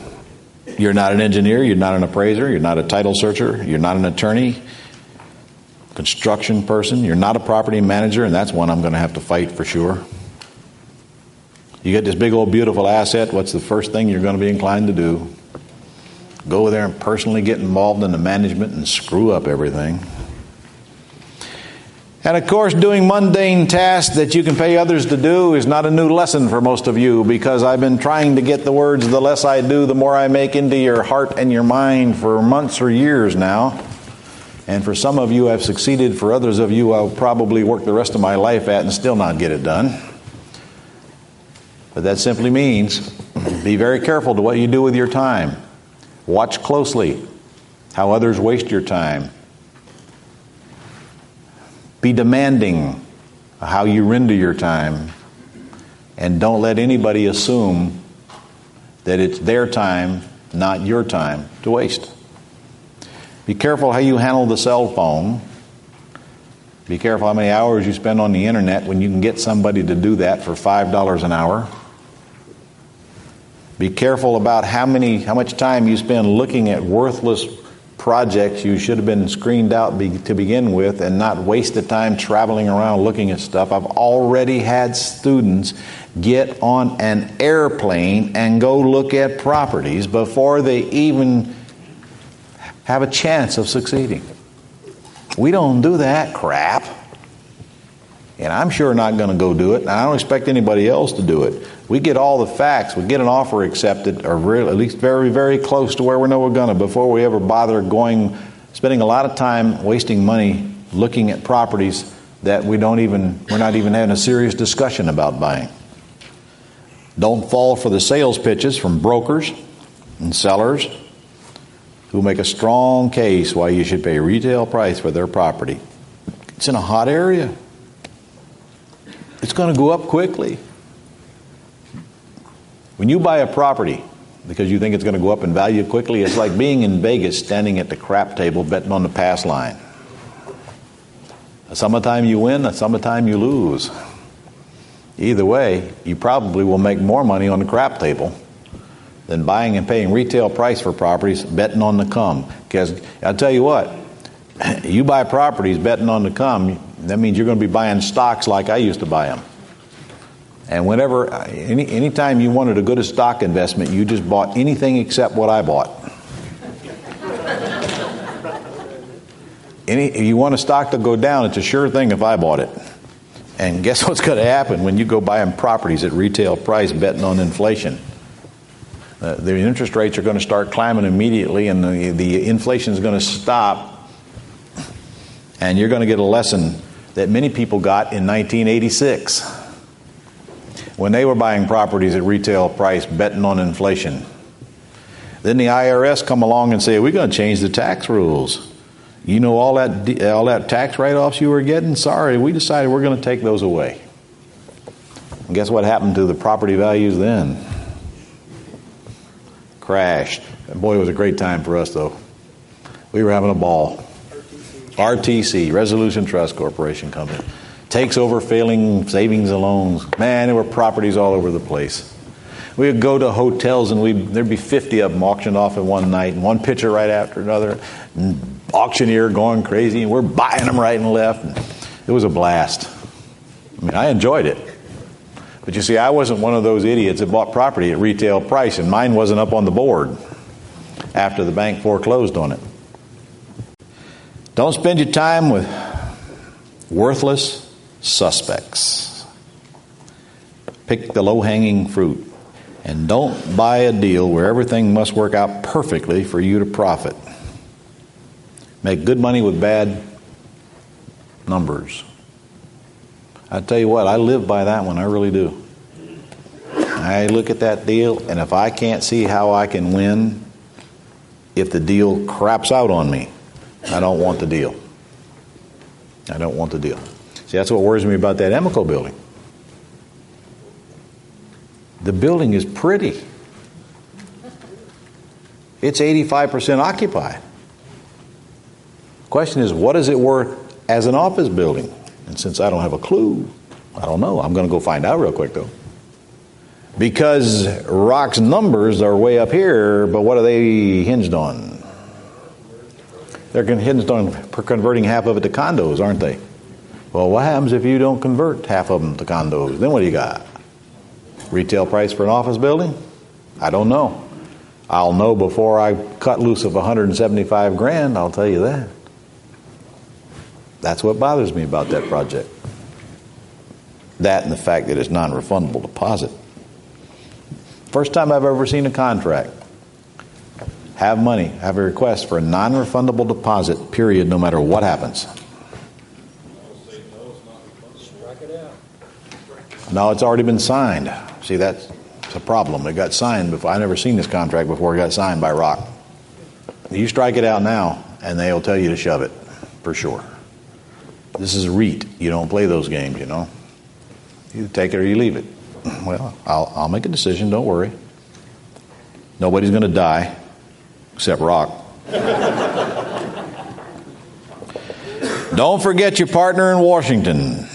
You're not an engineer, you're not an appraiser, you're not a title searcher, you're not an attorney, construction person, you're not a property manager, and that's one I'm going to have to fight for sure. You get this big old beautiful asset, what's the first thing you're going to be inclined to do? Go there and personally get involved in the management and screw up everything. And of course, doing mundane tasks that you can pay others to do is not a new lesson for most of you, because I've been trying to get the words, the less I do, the more I make, into your heart and your mind for months or years now. And for some of you, I've succeeded. For others of you, I'll probably work the rest of my life at and still not get it done. But that simply means be very careful to what you do with your time. Watch closely how others waste your time. Be demanding how you render your time, and don't let anybody assume that it's their time, not your time, to waste. Be careful how you handle the cell phone. Be careful how many hours you spend on the internet when you can get somebody to do that for $5 an hour. Be careful about how much time you spend looking at worthless projects you should have been screened out to begin with, and not waste the time traveling around looking at stuff. I've already had students get on an airplane and go look at properties before they even have a chance of succeeding. We don't do that crap. And I'm sure not going to go do it, and I don't expect anybody else to do it. We get all the facts, we get an offer accepted, or at least very, very close to where we know we're going to, before we ever bother spending a lot of time wasting money looking at properties that we're not even having a serious discussion about buying. Don't fall for the sales pitches from brokers and sellers who make a strong case why you should pay retail price for their property. It's in a hot area. It's going to go up quickly. When you buy a property because you think it's going to go up in value quickly, it's like being in Vegas standing at the crap table betting on the pass line. Summertime you win, summertime you lose. Either way, you probably will make more money on the crap table than buying and paying retail price for properties, betting on the come. Because I'll tell you what, you buy properties betting on the come, that means you're going to be buying stocks like I used to buy them. And whenever, anytime you wanted a good stock investment, you just bought anything except what I bought. You want a stock to go down, it's a sure thing if I bought it. And guess what's going to happen when you go buying properties at retail price betting on inflation? The interest rates are going to start climbing immediately, and the inflation is going to stop. And you're going to get a lesson that many people got in 1986 when they were buying properties at retail price betting on inflation. Then the IRS come along and say, we're going to change the tax rules. You know all that tax write-offs you were getting? Sorry, we decided we're going to take those away. And guess what happened to the property values then? Crashed. Boy, it was a great time for us, though. We were having a ball. RTC, Resolution Trust Corporation Company, takes over failing savings and loans. Man, there were properties all over the place. We would go to hotels and there'd be 50 of them auctioned off in one night, and one picture right after another, and auctioneer going crazy, and we're buying them right and left. And it was a blast. I mean, I enjoyed it. But you see, I wasn't one of those idiots that bought property at retail price, and mine wasn't up on the board after the bank foreclosed on it. Don't spend your time with worthless suspects. Pick the low-hanging fruit. And don't buy a deal where everything must work out perfectly for you to profit. Make good money with bad numbers. I tell you what, I live by that one. I really do. I look at that deal, and if I can't see how I can win, if the deal craps out on me, I don't want the deal. I don't want the deal. See, that's what worries me about that Emeco building. The building is pretty. It's 85% occupied. Question is, what is it worth as an office building? And since I don't have a clue, I don't know. I'm going to go find out real quick, though. Because Rock's numbers are way up here, but what are they hinged on? They're hinged on converting half of it to condos, aren't they? Well, what happens if you don't convert half of them to condos? Then what do you got? Retail price for an office building? I don't know. I'll know before I cut loose of $175,000, I'll tell you that. That's what bothers me about that project. That and the fact that it's non-refundable deposit. First time I've ever seen a contract have a request for a non-refundable deposit, period, no matter what happens. No, it's already been signed. See, that's a problem. It got signed before. I never seen this contract before it got signed by Rock. You strike it out now, and they'll tell you to shove it, for sure. This is a REIT. You don't play those games, you know. You take it or you leave it. Well, I'll make a decision. Don't worry. Nobody's going to die, except Rock. Don't forget your partner in Washington,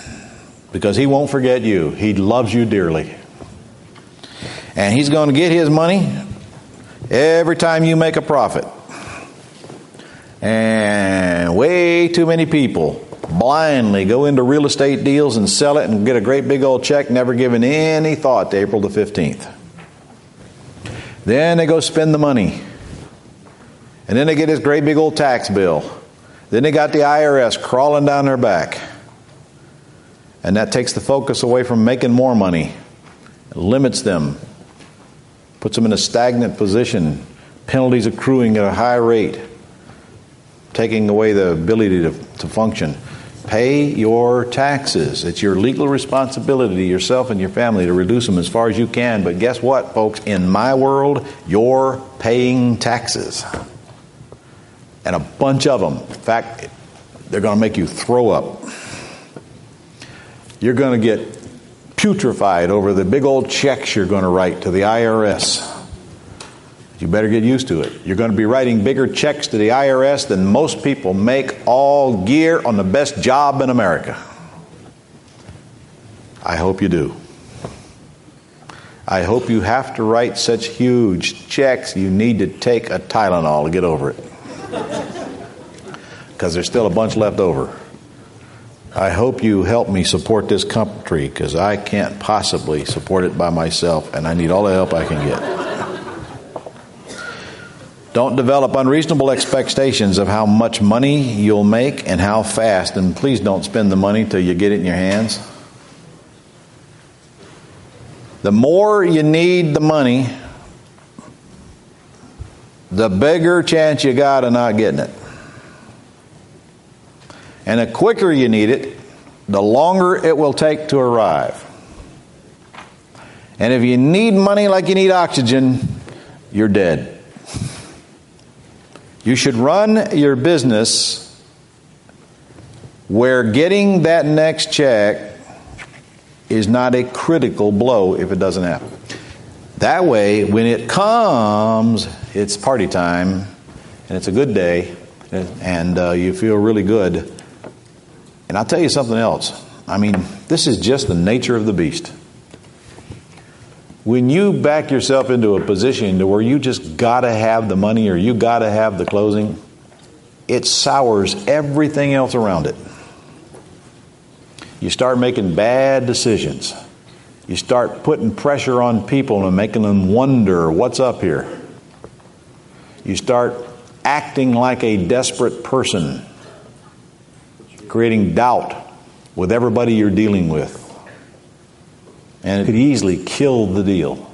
because he won't forget you. He loves you dearly. And he's going to get his money every time you make a profit. And way too many people blindly go into real estate deals and sell it and get a great big old check, never giving any thought to April the 15th. Then they go spend the money. And then they get this great big old tax bill. Then they got the IRS crawling down their back. And that takes the focus away from making more money, limits them, puts them in a stagnant position, penalties accruing at a high rate, taking away the ability to function. Pay your taxes. It's your legal responsibility to yourself and your family to reduce them as far as you can. But guess what, folks? In my world, you're paying taxes. And a bunch of them. In fact, they're going to make you throw up. You're going to get putrefied over the big old checks you're going to write to the IRS. You better get used to it. You're going to be writing bigger checks to the IRS than most people make all year on the best job in America. I hope you do. I hope you have to write such huge checks you need to take a Tylenol to get over it. Because there's still a bunch left over. I hope you help me support this country, because I can't possibly support it by myself, and I need all the help I can get. Don't develop unreasonable expectations of how much money you'll make and how fast, and please don't spend the money till you get it in your hands. The more you need the money, the bigger chance you got of not getting it. And the quicker you need it, the longer it will take to arrive. And if you need money like you need oxygen, you're dead. You should run your business where getting that next check is not a critical blow if it doesn't happen. That way, when it comes, it's party time, and it's a good day, and you feel really good. And I'll tell you something else. I mean, this is just the nature of the beast. When you back yourself into a position to where you just got to have the money or you got to have the closing, it sours everything else around it. You start making bad decisions. You start putting pressure on people and making them wonder what's up here. You start acting like a desperate person, creating doubt with everybody you're dealing with. And it could easily kill the deal,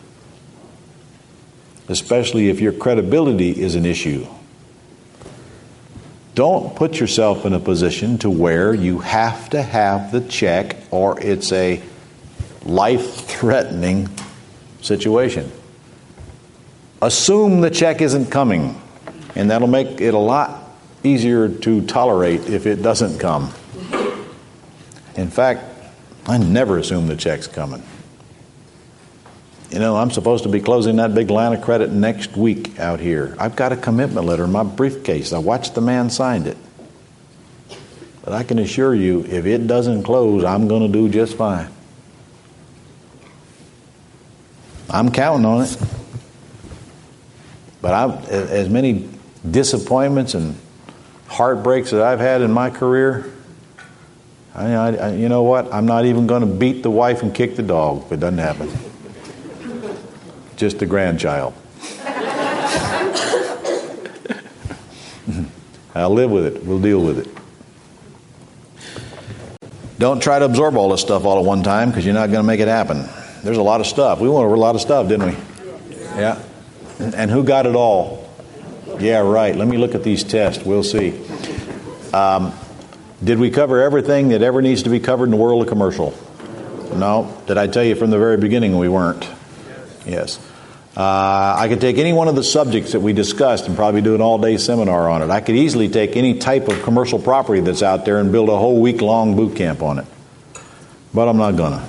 especially if your credibility is an issue. Don't put yourself in a position to where you have to have the check or it's a life-threatening situation. Assume the check isn't coming, and that'll make it a lot easier to tolerate if it doesn't come. In fact, I never assume the check's coming. You know, I'm supposed to be closing that big line of credit next week out here. I've got a commitment letter in my briefcase. I watched the man sign it. But I can assure you, if it doesn't close, I'm going to do just fine. I'm counting on it. But as many disappointments and heartbreaks that I've had in my career, you know what? I'm not even going to beat the wife and kick the dog if it doesn't happen. Just a grandchild. I'll live with it. We'll deal with it. Don't try to absorb all this stuff all at one time, because you're not going to make it happen. There's a lot of stuff. We went over a lot of stuff, didn't we? Yeah. And who got it all? Yeah, right. Let me look at these tests. We'll see. Did we cover everything that ever needs to be covered in the world of commercial? No. Did I tell you from the very beginning we weren't? Yes. I could take any one of the subjects that we discussed and probably do an all-day seminar on it. I could easily take any type of commercial property that's out there and build a whole week-long boot camp on it. But I'm not going to.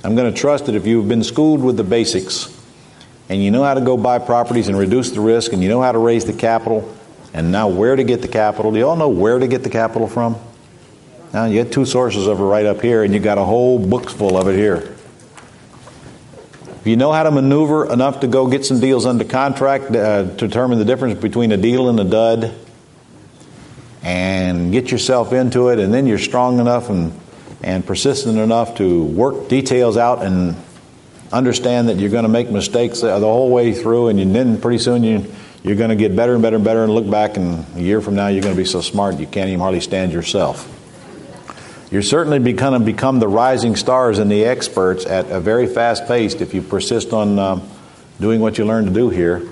I'm going to trust that if you've been schooled with the basics and you know how to go buy properties and reduce the risk and you know how to raise the capital and now where to get the capital. Do you all know where to get the capital from? Now you get two sources of it right up here and you got a whole book full of it here. If you know how to maneuver enough to go get some deals under contract, to determine the difference between a deal and a dud, and get yourself into it, and then you're strong enough and persistent enough to work details out and understand that you're going to make mistakes the whole way through, and then pretty soon you're going to get better and better and better, and look back, and a year from now you're going to be so smart you can't even hardly stand yourself. You're certainly going to become the rising stars and the experts at a very fast pace if you persist on doing what you learn to do here.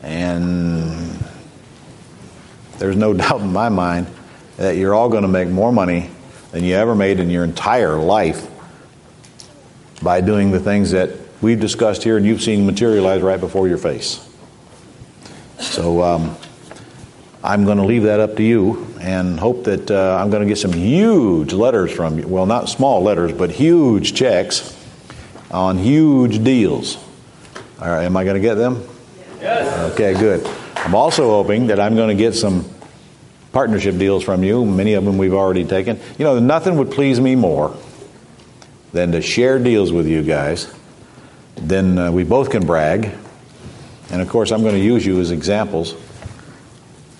And there's no doubt in my mind that you're all going to make more money than you ever made in your entire life by doing the things that we've discussed here and you've seen materialize right before your face. So I'm going to leave that up to you and hope that I'm going to get some huge letters from you. Well, not small letters, but huge checks on huge deals. All right, am I going to get them? Yes. Okay, good. I'm also hoping that I'm going to get some partnership deals from you. Many of them we've already taken. You know, nothing would please me more than to share deals with you guys then we both can brag. And of course, I'm going to use you as examples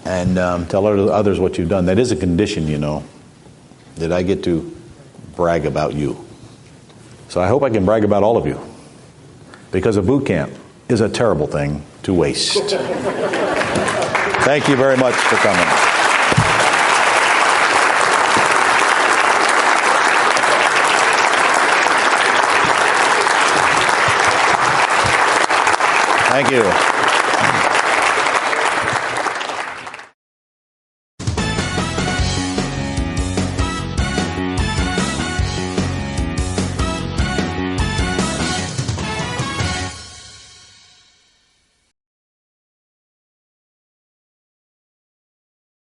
and tell others what you've done. That is a condition, you know, that I get to brag about you. So I hope I can brag about all of you, because a boot camp is a terrible thing to waste. Thank you very much for coming. Thank you.